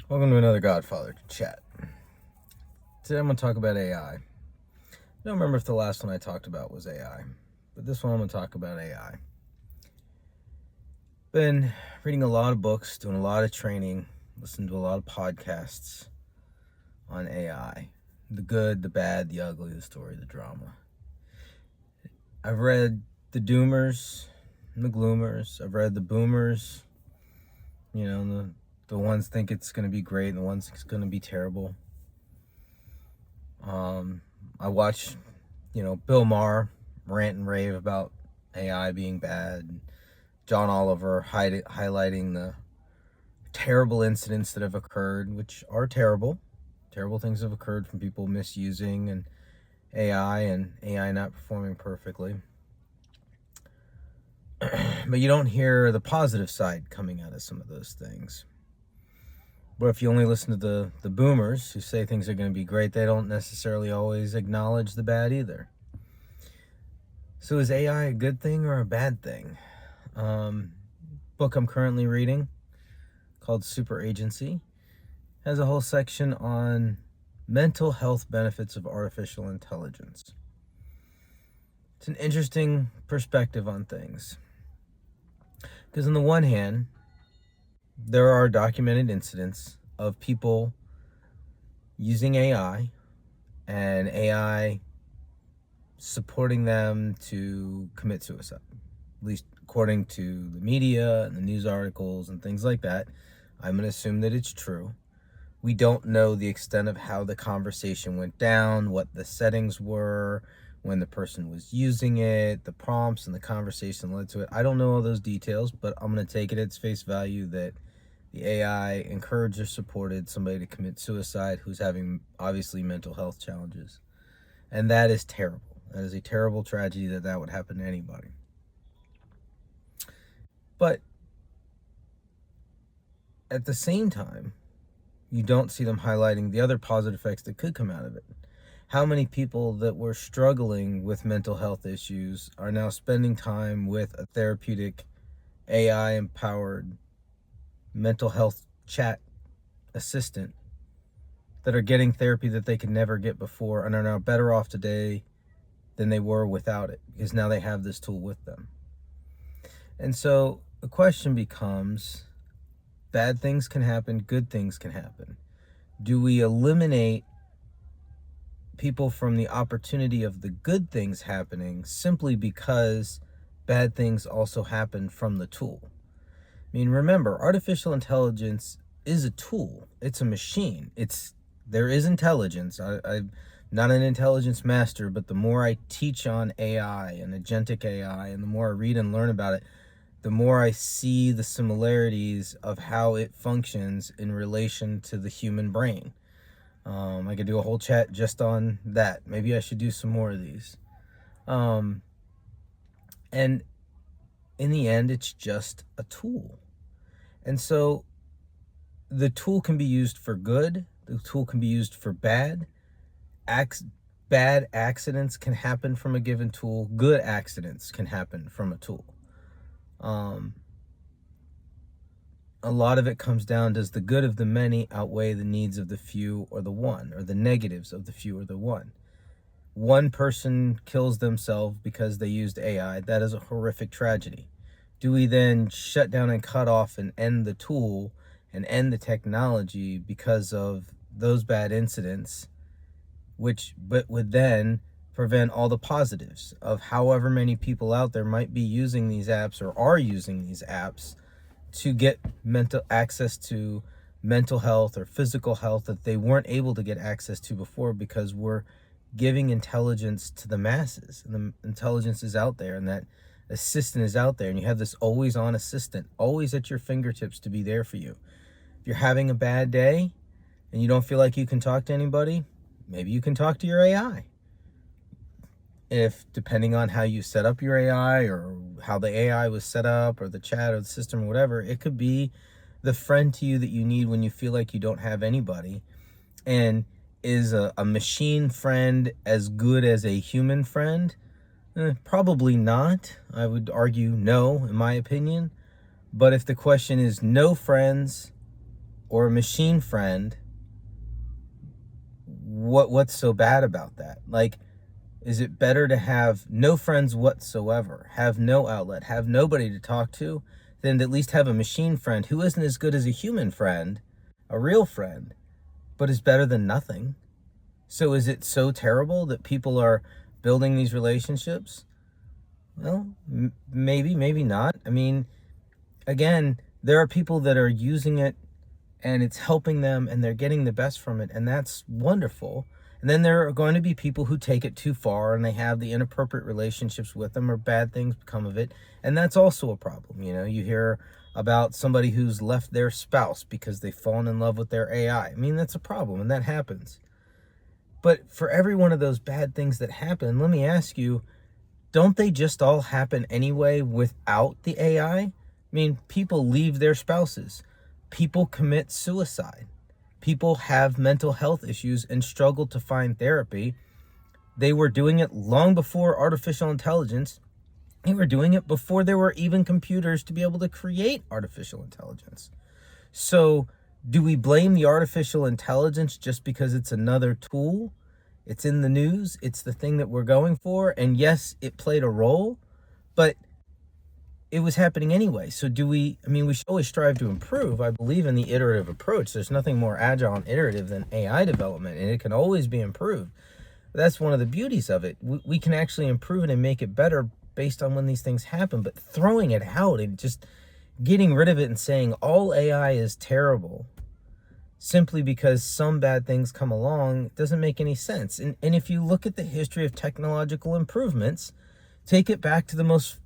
Welcome to another Godfather chat. Today I'm going to talk about AI. I don't remember if the last one I talked about was AI, but this one I'm going to talk about AI. Been reading a lot of books, doing a lot of training, listening to a lot of podcasts on AI. The good, the bad, the ugly, the story, the drama. I've read the doomers and the gloomers. I've read the boomers, the ones think it's going to be great and the ones it's going to be terrible. I watch, Bill Maher rant and rave about AI being bad. John Oliver highlighting the terrible incidents that have occurred, which are terrible. Terrible things have occurred from people misusing and AI not performing perfectly. But you don't hear the positive side coming out of some of those things. But if you only listen to the boomers who say things are going to be great, they don't necessarily always acknowledge the bad either. So is AI a good thing or a bad thing? Book I'm currently reading called Super Agency has a whole section on mental health benefits of artificial intelligence. It's an interesting perspective on things. Because on the one hand, there are documented incidents of people using AI and AI supporting them to commit suicide, at least according to the media and the news articles and things like that. I'm going to assume that it's true. We don't know the extent of how the conversation went down, what the settings were, when the person was using it, the prompts and the conversation led to it. I don't know all those details, but I'm going to take it at its face value that the AI encouraged or supported somebody to commit suicide who's having obviously mental health challenges. And that is terrible. That is a terrible tragedy that would happen to anybody. But at the same time, you don't see them highlighting the other positive effects that could come out of it. How many people that were struggling with mental health issues are now spending time with a therapeutic AI-empowered mental health chat assistant that are getting therapy that they could never get before and are now better off today than they were without it, because now they have this tool with them. And so the question becomes, bad things can happen, good things can happen. Do we eliminate people from the opportunity of the good things happening simply because bad things also happen from the tool? I mean, remember, artificial intelligence is a tool. It's a machine. There is intelligence. I'm not an intelligence master, but the more I teach on AI and agentic AI, and the more I read and learn about it, the more I see the similarities of how it functions in relation to the human brain. I could do a whole chat just on that. Maybe I should do some more of these. And in the end, it's just a tool. And so the tool can be used for good. The tool can be used for bad. Bad accidents can happen from a given tool. Good accidents can happen from a tool. A lot of it comes down, does the good of the many outweigh the needs of the few or the one, or the negatives of the few or the one? One person kills themselves because they used AI. That is a horrific tragedy. Do we then shut down and cut off and end the tool and end the technology because of those bad incidents, but would then prevent all the positives of however many people out there might be using these apps or are using these apps to get access to mental health or physical health that they weren't able to get access to before, because we're giving intelligence to the masses, and the intelligence is out there, and that assistant is out there, and you have this always on assistant always at your fingertips to be there for you. If you're having a bad day and you don't feel like you can talk to anybody, maybe you can talk to your AI. If, depending on how you set up your AI or how the AI was set up or the chat or the system or whatever, it could be the friend to you that you need when you feel like you don't have anybody. And is a machine friend as good as a human friend? Probably not. I would argue no, in my opinion. But if the question is no friends or a machine friend, what's so bad about that? Like, is it better to have no friends whatsoever, have no outlet, have nobody to talk to, than to at least have a machine friend who isn't as good as a human friend, a real friend, but is better than nothing? So is it so terrible that people are building these relationships? Well, maybe, maybe not. I mean, again, there are people that are using it and it's helping them and they're getting the best from it, and that's wonderful. And then there are going to be people who take it too far and they have the inappropriate relationships with them, or bad things become of it, and that's also a problem. You know, you hear about somebody who's left their spouse because they've fallen in love with their AI. I mean, that's a problem, and that happens. But for every one of those bad things that happen, let me ask you, don't they just all happen anyway without the AI? I mean, people leave their spouses. People commit suicide. People have mental health issues and struggle to find therapy. They were doing it long before artificial intelligence. They were doing it before there were even computers to be able to create artificial intelligence. So, do we blame the artificial intelligence just because it's another tool? It's in the news. It's the thing that we're going for. And yes, it played a role, but it was happening anyway. So we should always strive to improve. I believe in the iterative approach. There's nothing more agile and iterative than AI development, and it can always be improved. But that's one of the beauties of it. We can actually improve it and make it better based on when these things happen. But throwing it out and just getting rid of it and saying all AI is terrible simply because some bad things come along doesn't make any sense. And if you look at the history of technological improvements, take it back to the most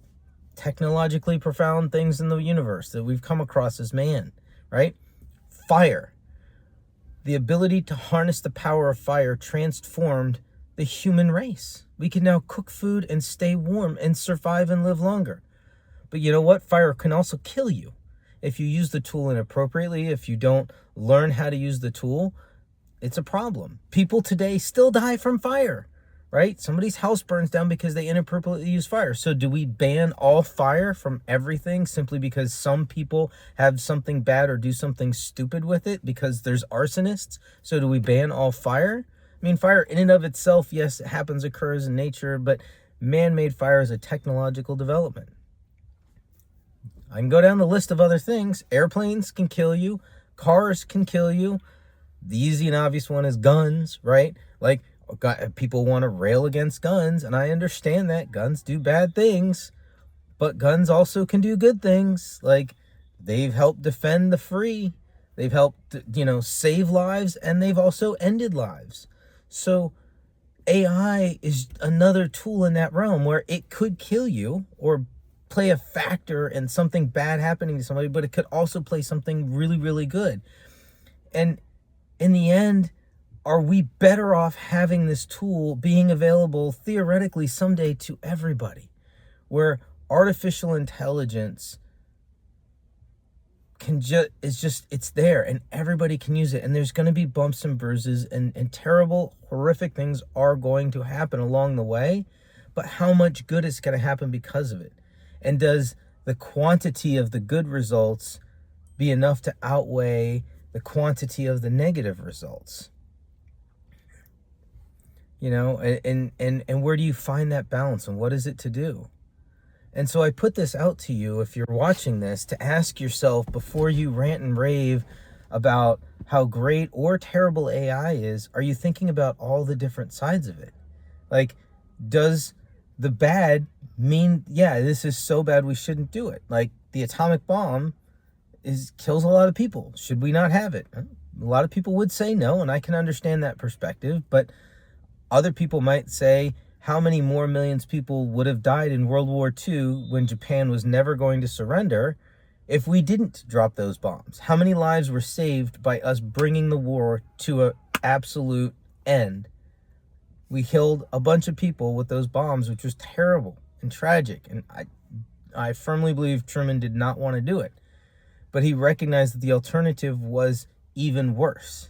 technologically profound things in the universe that we've come across as man, right? Fire. The ability to harness the power of fire transformed the human race. We can now cook food and stay warm and survive and live longer. But you know what? Fire can also kill you if you use the tool inappropriately. If you don't learn how to use the tool, it's a problem. People today still die from fire, right? Somebody's house burns down because they inappropriately use fire. So do we ban all fire from everything simply because some people have something bad or do something stupid with it because there's arsonists? So do we ban all fire? I mean, fire in and of itself, yes, it happens, occurs in nature, but man-made fire is a technological development. I can go down the list of other things. Airplanes can kill you. Cars can kill you. The easy and obvious one is guns, right? Like, people want to rail against guns, and I understand that. Guns do bad things, but guns also can do good things. Like, they've helped defend the free. They've helped, save lives, and they've also ended lives. So AI is another tool in that realm where it could kill you or play a factor in something bad happening to somebody, but it could also play something really, really good. And in the end, are we better off having this tool being available theoretically someday to everybody, where artificial intelligence it's there and everybody can use it, and there's going to be bumps and bruises and terrible, horrific things are going to happen along the way, but how much good is going to happen because of it? And does the quantity of the good results be enough to outweigh the quantity of the negative results? And where do you find that balance, and what is it to do? And so I put this out to you, if you're watching this, to ask yourself before you rant and rave about how great or terrible AI is, are you thinking about all the different sides of it? Like, does the bad mean, yeah, this is so bad we shouldn't do it? Like, the atomic bomb kills a lot of people. Should we not have it? A lot of people would say no, and I can understand that perspective, but other people might say, how many more millions of people would have died in World War II when Japan was never going to surrender if we didn't drop those bombs? How many lives were saved by us bringing the war to an absolute end? We killed a bunch of people with those bombs, which was terrible and tragic. And I firmly believe Truman did not want to do it. But he recognized that the alternative was even worse.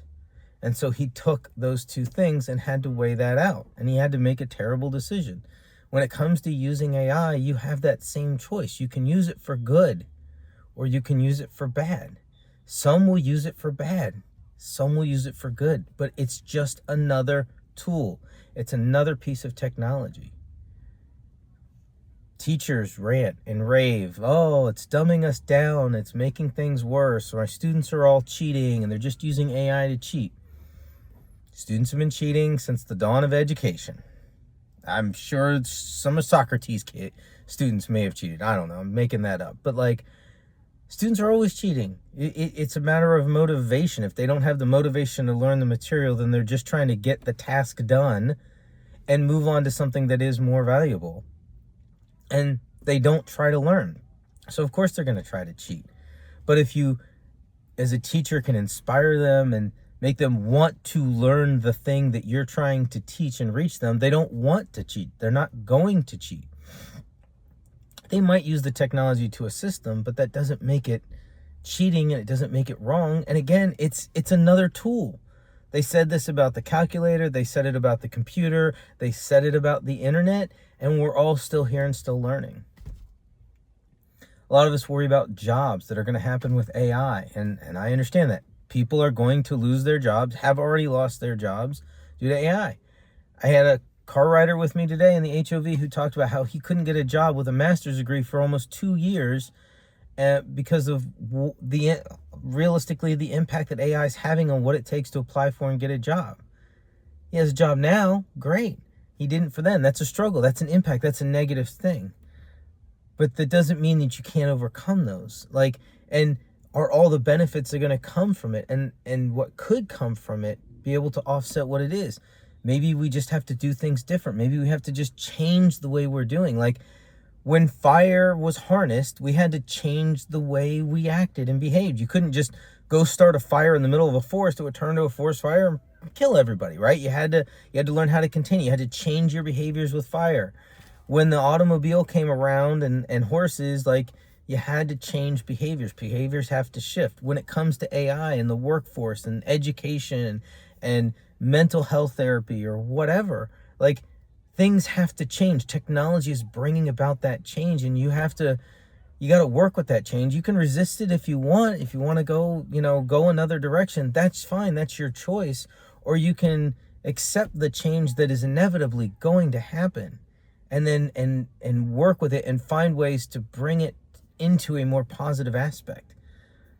And so he took those two things and had to weigh that out. And he had to make a terrible decision. When it comes to using AI, you have that same choice. You can use it for good or you can use it for bad. Some will use it for bad. Some will use it for good, but it's just another tool. It's another piece of technology. Teachers rant and rave, oh, it's dumbing us down, it's making things worse, or our students are all cheating and they're just using AI to cheat. Students have been cheating since the dawn of education. I'm sure some of Socrates' students may have cheated. I don't know, I'm making that up. But like, students are always cheating. It's a matter of motivation. If they don't have the motivation to learn the material, then they're just trying to get the task done and move on to something that is more valuable. And they don't try to learn. So of course they're going to try to cheat. But if you, as a teacher, can inspire them and make them want to learn the thing that you're trying to teach and reach them, they don't want to cheat. They're not going to cheat. They might use the technology to assist them, but that doesn't make it cheating and it doesn't make it wrong. And again, it's another tool. They said this about the calculator, they said it about the computer, they said it about the internet, and we're all still here and still learning. A lot of us worry about jobs that are going to happen with AI, and I understand that. People are going to lose their jobs, have already lost their jobs due to AI. I had a car rider with me today in the HOV who talked about how he couldn't get a job with a master's degree for almost 2 years because of realistically the impact that AI is having on what it takes to apply for and get a job. He has a job now, great. He didn't for then. That's a struggle. That's an impact. That's a negative thing. But that doesn't mean that you can't overcome those. And are all the benefits that are going to come from it and what could come from it be able to offset what it is? Maybe we just have to do things different. Maybe we have to just change the way we're doing. Like when fire was harnessed, we had to change the way we acted and behaved. You couldn't just go start a fire in the middle of a forest. It would turn to a forest fire and kill everybody, right? You had to learn how to continue. You had to change your behaviors with fire. When the automobile came around and horses, like, you had to change behaviors. Behaviors have to shift. When it comes to AI and the workforce and education and mental health therapy or whatever, like, things have to change. Technology is bringing about that change, and you got to work with that change. You can resist it if you want. If you want to go another direction, that's fine. That's your choice. Or you can accept the change that is inevitably going to happen, and then and work with it and find ways to bring it into a more positive aspect.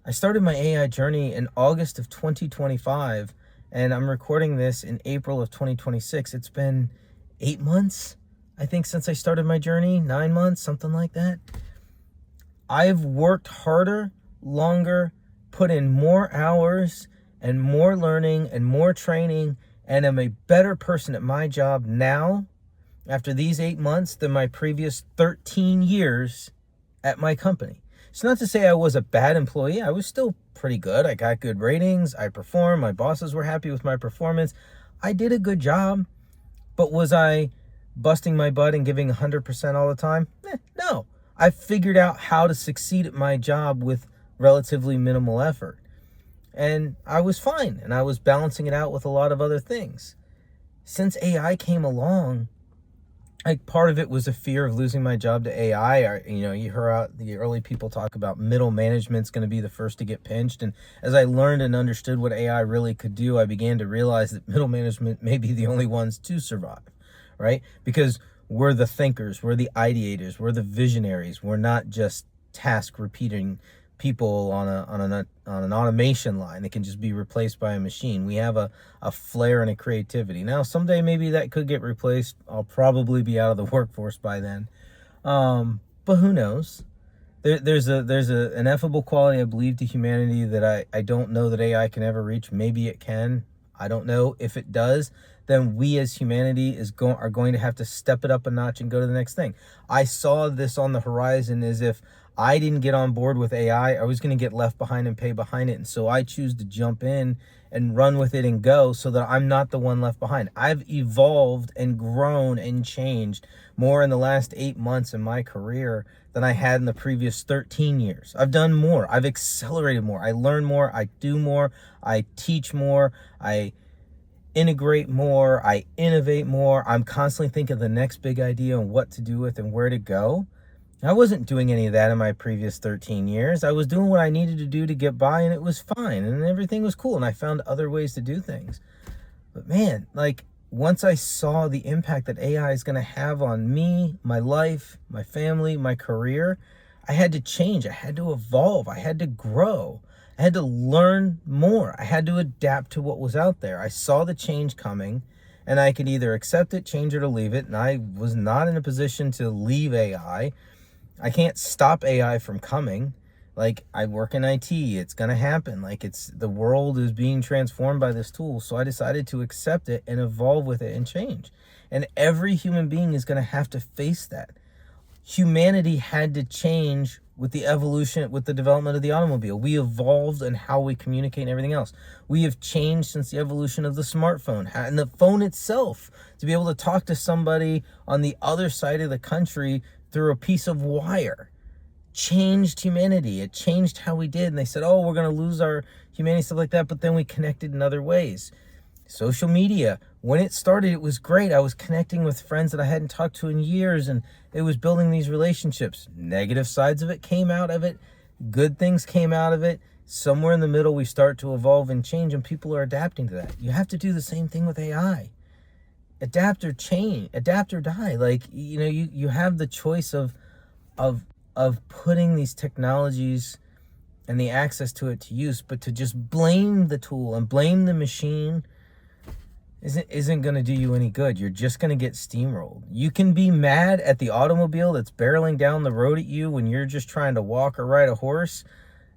I started my AI journey in August of 2025, and I'm recording this in April of 2026. It's been 8 months, I think, since I started my journey, 9 months, something like that. I've worked harder, longer, put in more hours and more learning and more training, and am a better person at my job now after these 8 months than my previous 13 years at my company. It's not to say I was a bad employee. I was still pretty good. I got good ratings. I performed. My bosses were happy with my performance. I did a good job. But was I busting my butt and giving 100% all the time? No. I figured out how to succeed at my job with relatively minimal effort. And I was fine. And I was balancing it out with a lot of other things. Since AI came along, like, part of it was a fear of losing my job to AI. You heard the early people talk about middle management's going to be the first to get pinched. And as I learned and understood what AI really could do, I began to realize that middle management may be the only ones to survive, right? Because we're the thinkers, we're the ideators, we're the visionaries. We're not just task repeating people on an automation line that can just be replaced by a machine. We have a flair and a creativity. Now, someday maybe that could get replaced. I'll probably be out of the workforce by then. But who knows? There's an ineffable quality, I believe, to humanity that I don't know that AI can ever reach. Maybe it can. I don't know. If it does, then we as humanity are going to have to step it up a notch and go to the next thing. I saw this on the horizon as if I didn't get on board with AI, I was going to get left behind and pay behind it. And so I choose to jump in and run with it and go so that I'm not the one left behind. I've evolved and grown and changed more in the last 8 months in my career than I had in the previous 13 years. I've done more. I've accelerated more. I learn more. I do more. I teach more. I integrate more. I innovate more. I'm constantly thinking of the next big idea and what to do with and where to go. I wasn't doing any of that in my previous 13 years. I was doing what I needed to do to get by, and it was fine, and everything was cool, and I found other ways to do things. But man, like, once I saw the impact that AI is going to have on me, my life, my family, my career, I had to change. I had to evolve. I had to grow. I had to learn more. I had to adapt to what was out there. I saw the change coming, and I could either accept it, change it, or leave it. And I was not in a position to leave AI. I can't stop AI from coming. Like, I work in IT, it's gonna happen. Like, the world is being transformed by this tool. So I decided to accept it and evolve with it and change. And every human being is gonna have to face that. Humanity had to change with the evolution, with the development of the automobile. We evolved in how we communicate and everything else. We have changed since the evolution of the smartphone and the phone itself, to be able to talk to somebody on the other side of the country through a piece of wire. Changed humanity. It changed how we did. And they said, oh, we're going to lose our humanity, stuff like that. But then we connected in other ways. Social media, when it started, it was great. I was connecting with friends that I hadn't talked to in years, and it was building these relationships. Negative sides of it came out of it. Good things came out of it. Somewhere in the middle, we start to evolve and change, and people are adapting to that. You have to do the same thing with AI. Adapt or change, adapt or die. Like, you have the choice of putting these technologies and the access to it to use, but to just blame the tool and blame the machine isn't going to do you any good. You're just going to get steamrolled. You can be mad at the automobile that's barreling down the road at you when you're just trying to walk or ride a horse,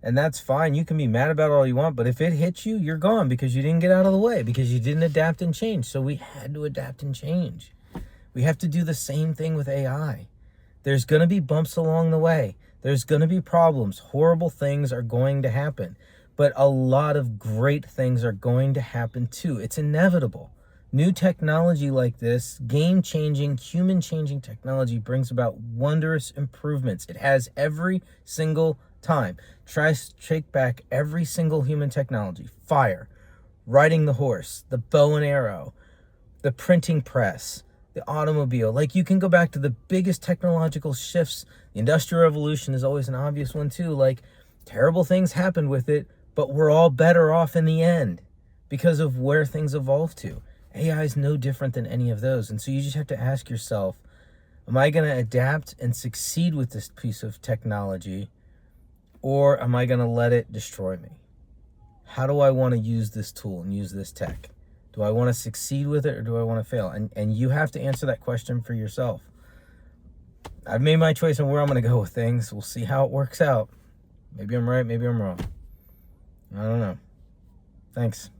and that's fine. You can be mad about it all you want, but if it hits you, you're gone, because you didn't get out of the way, because you didn't adapt and change. So we had to adapt and change. We have to do the same thing with AI. There's going to be bumps along the way. There's going to be problems. Horrible things are going to happen. But a lot of great things are going to happen too. It's inevitable. New technology like this, game-changing, human-changing technology, brings about wondrous improvements. It has every single time. Try to take back every single human technology. Fire, riding the horse, the bow and arrow, the printing press, the automobile. Like, you can go back to the biggest technological shifts. The Industrial Revolution is always an obvious one too. Like, terrible things happened with it, but we're all better off in the end because of where things evolved to. AI is no different than any of those. And so you just have to ask yourself, am I going to adapt and succeed with this piece of technology, or am I going to let it destroy me? How do I want to use this tool and use this tech? Do I want to succeed with it, or do I want to fail? And you have to answer that question for yourself. I've made my choice on where I'm going to go with things. We'll see how it works out. Maybe I'm right, maybe I'm wrong. I don't know. Thanks.